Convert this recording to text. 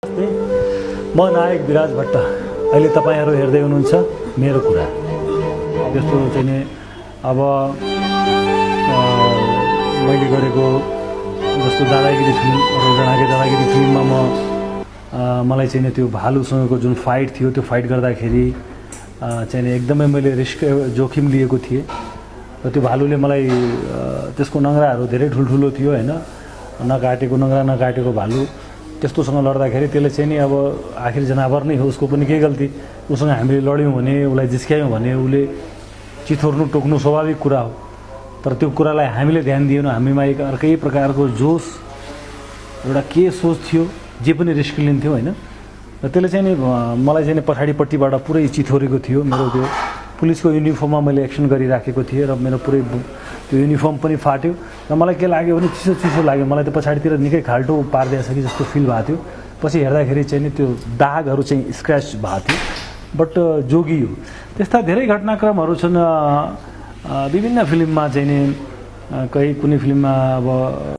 म नायक विराज भट्ट अहिले तपाईहरु हेर्दै हुनुहुन्छ मेरो कुरा। त्यस्तो चाहिँ नि अब मैले गरेको जस्तो दादागिरी फिल्म रौजनाके दादागिरी फिल्ममा मलाई चाहिँ नि त्यो भालुसँगको जुन फाइट थियो त्यो फाइट गर्दाखेरि चाहिँ नि एकदमै मैले रिस्क जोखिम लिएको थिएँ र त्यो भालुले मलाई त्यसको नङ्ग्राहरू धेरै ठुल्ठुलो थियो हैन, नकाटेको नङ्ग्रा नकाटेको भालु त्यस्तोसँग लड्दाखेरि त्यसले चाहिँ नि अब आखिर जनावर नै हो, उसको पनि के गल्ती, उसँग हामीले लड्यौँ भने उसलाई जिस्क्यायौँ भने उसले चिथोर्नु टोक्नु स्वाभाविक कुरा हो। तर त्यो कुरालाई हामीले ध्यान दिएनौँ, हामीमा एक अर्कै प्रकारको जोस एउटा के सोच थियो, जे पनि रिस्क लिन्थ्यो हैन, र त्यसले चाहिँ नि मलाई चाहिँ नि पछाडिपट्टिबाट पुरै चिथोरेको थियो। मेरो त्यो पुलिसको युनिफर्ममा मैले एक्सन गरिराखेको थिएँ र मेरो पुरै त्यो युनिफर्म पनि फाट्यो र मलाई के लाग्यो भने चिसो चिसो लाग्यो, मलाई त पछाडितिर निकै खाल्टो पारिदिएछ कि जस्तो फिल भएको थियो। पछि हेर्दाखेरि चाहिँ नि त्यो दागहरू चाहिँ स्क्रैच भएको थियो, बट जोगियो। त्यस्ता धेरै घटनाक्रमहरू छन् विभिन्न फिल्ममा चाहिँ नि, कुनै फिल्ममा अब